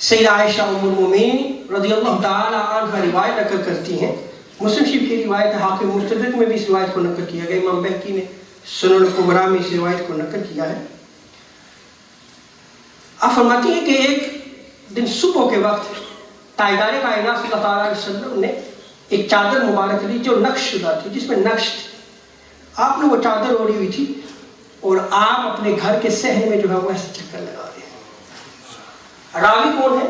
سیدہ عائشہ ام المومنین رضی اللہ تعالی عنہ روایت نقل کرتی ہیں، مسلم شریف کی روایت ہے، حاکم مستدرک میں بھی اس روایت کو نقل کیا گیا، امام بہقی نے سنن الکبریٰ میں اس روایت کو نقل کیا ہے۔ آپ فرماتی ہیں کہ ایک دن صبح کے وقت تاجدار کائنات صلی اللہ علیہ وسلم نے ایک چادر مبارک لی جو نقش شدہ تھی، جس میں نقش تھی۔ آپ نے وہ چادر اوڑھی ہوئی تھی اور آپ اپنے گھر کے صحن میں جو ہے وہ ایسے چکر لگا رہے ہیں۔ راوی کون ہے؟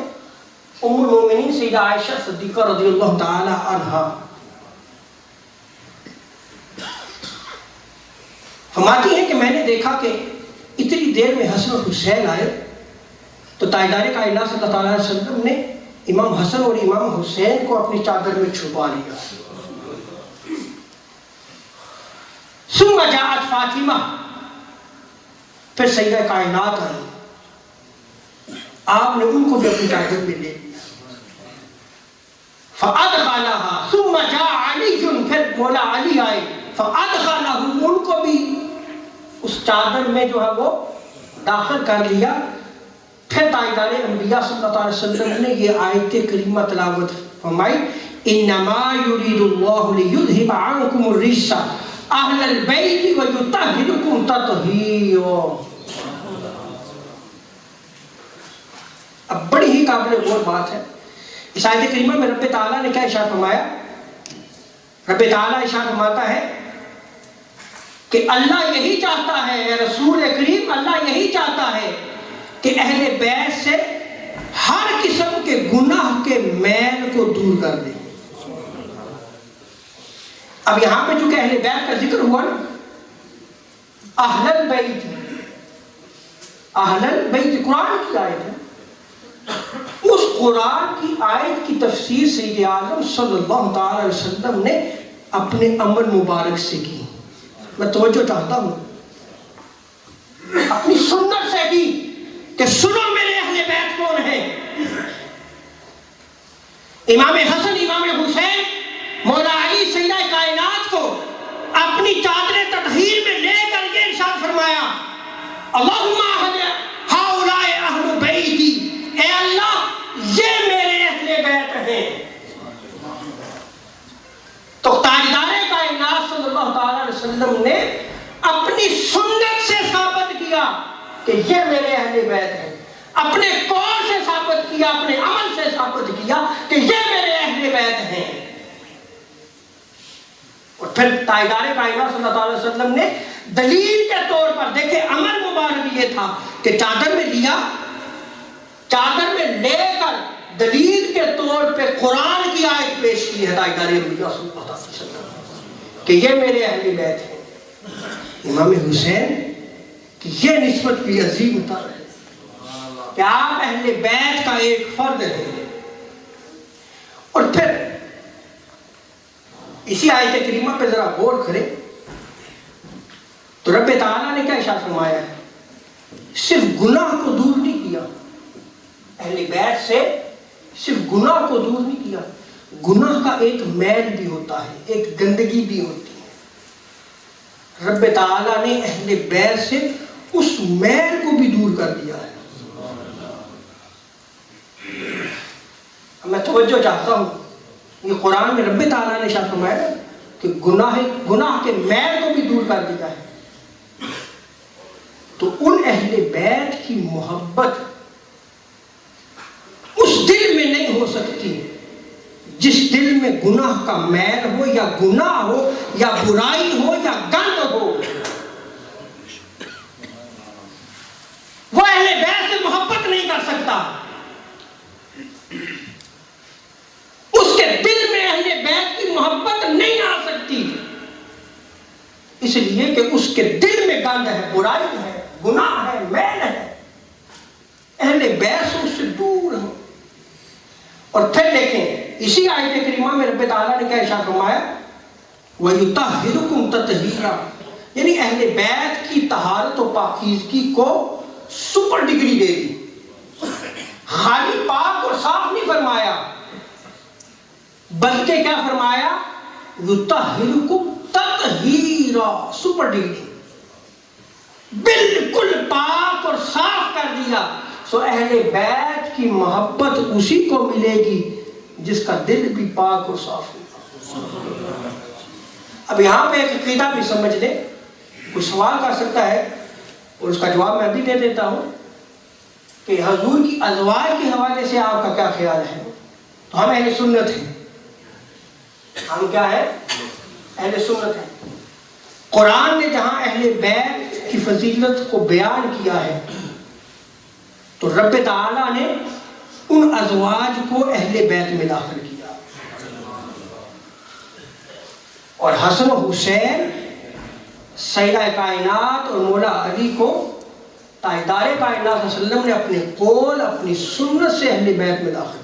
ام المومنین سیدہ عائشہ صدیقہ رضی اللہ تعالی عنہا۔ فرماتی ہیں کہ میں نے دیکھا کہ اتنی دیر میں حسن اور حسین آئے تو تاجدار کائنات صلی اللہ علیہ وسلم نے امام حسن اور امام حسین کو اپنی چادر میں چھپا لیا۔ ثم جاءت فاطمہ، پھر سیدہ کائنات آئی، آپ نے ان کو بھی اپنی چادر میں لے لیا۔ فَأَدْخَلَهَا ثُمَّ جَاءَ عَلِيٌّ، پھر مولا علی آئے، فَأَدْخَلَهُ، ان کو بھی اس چادر میں جو ہے وہ داخل کر لیا۔ پھر تاجدار انبیاء صلی اللہ علیہ وسلم نے یہ آیت کریمہ تلاوت فرمائی، انما یرید اللہ لیذھب عنکم الرجس اہل البیت ویطہرکم تطہیرا۔ اب بڑی ہی قابل غور بات ہے، اس آیت کریمہ میں رب تعالیٰ نے کیا ارشاد فرمایا؟ رب تعالیٰ ارشاد فرماتا ہے کہ اللہ یہی چاہتا ہے، اے رسول کریم، اللہ یہی چاہتا ہے کہ اہل بیت سے ہر قسم کے گناہ کے میل کو دور کر دیں۔ اب یہاں پہ چونکہ اہل بیت کا ذکر ہوا نا، اہل البیت، اہل البیت قرآن کی آیت ہے، اس قرآن کی آیت کی تفسیر سید اعظم صلی اللہ تعالی علیہ وسلم نے اپنے عمل مبارک سے کی۔ میں توجہ چاہتا ہوں، اپنی سنت سے کی کہ سنو میرے اہل بیت کون ہیں۔ امام حسن، امام حسین، مولا علی سیدہ کائنات کو اپنی چادر تطہیر میں لے کر کے ارشاد فرمایا، اللہم ہؤلاء اہل بیتی، اے اللہ یہ میرے اہل بیت ہیں۔ تو تاجدار کائنات صلی اللہ تعالی علیہ وسلم نے اپنی سنت سے ثابت کیا کہ یہ میرے اہل بیت ہیں، اپنے قول سے ثابت کیا، اپنے عمل سے ثابت کیا کہ یہ میرے اہل بیت ہیں۔ اور پھر تاجدار کائنات صلی اللہ علیہ وسلم نے دلیل کے طور پر، دیکھیں عمل مبارک یہ تھا کہ چادر میں لیا، چادر میں لے کر دلیل کے طور پہ قرآن کی آیت پیش کی ہے تاجدار انبیاء صلی اللہ علیہ وسلم کہ یہ میرے اہل بیت ہیں۔ امام حسین کہ یہ نسبت بھی عظیم تر ہے کہ آپ اہل بیت کا ایک فرد ہیں۔ اور پھر اسی آیت کریمہ پہ ذرا غور کریں تو رب تعالیٰ نے کیا ارشاد فرمایا ہے؟ صرف گناہ کو دور نہیں کیا اہل بیت سے، صرف گناہ کو دور نہیں کیا، گناہ کا ایک میل بھی ہوتا ہے، ایک گندگی بھی ہوتی ہے۔ رب تعالیٰ نے اہل بیت سے اس میل کو بھی دور کر دیا ہے۔ میں توجہ چاہتا ہوں، یہ قرآن میں رب تعالیٰ نے ارشاد فرمایا کہ گناہ کے میل کو بھی دور کر دیا ہے۔ تو ان اہل بیت کی محبت اس دل میں نہیں ہو سکتی جس دل میں گناہ کا میل ہو، یا گناہ ہو، یا برائی ہو، یا گند ہو۔ وہ اہل بیت سے محبت نہیں کر سکتا، اس کے دل میں اہل بیت کی محبت نہیں آ سکتی، اس لیے کہ اس کے دل میں گند ہے، برائی ہے، گناہ ہے، میل ہے۔ اہل بیت سے اس سے دور ہو۔ اور پھر دیکھیں اسی آیت کریمہ میں رب تعالیٰ نے کیا ارشاد فرمایا؟ وَيُطَهِّرُكُمْ تَطْهِيرًا، یعنی اہل بیت کی طہارت و پاکیزگی کو سپر ڈگری دے دی۔ خالی پاک اور صاف نہیں فرمایا، بلکہ کیا فرمایا؟ یطہرکم تطہیرا، سپر ڈگری، بالکل پاک اور صاف کر دیا، سو اہل بیت کی محبت اسی کو ملے گی جس کا دل بھی پاک اور صاف ہوگا۔ اب یہاں پہ ایک عقیدہ بھی سمجھ لیں، کوئی سوال کر سکتا ہے اور اس کا جواب میں بھی دے دیتا ہوں کہ حضور کی ازواج کے حوالے سے آپ کا کیا خیال ہے؟ تو ہم اہل سنت ہیں۔ ہم کیا ہے؟ اہل سنت ہیں۔ قرآن نے جہاں اہل بیت کی فضیلت کو بیان کیا ہے تو رب تعالیٰ نے ان ازواج کو اہل بیت میں داخل کیا، اور حسن و حسین سیدہ کائنات اور مولا علی کو تاجدار کائنات صلی اللہ علیہ وسلم نے اپنے قول اپنی سنت سے اہل بیت میں داخل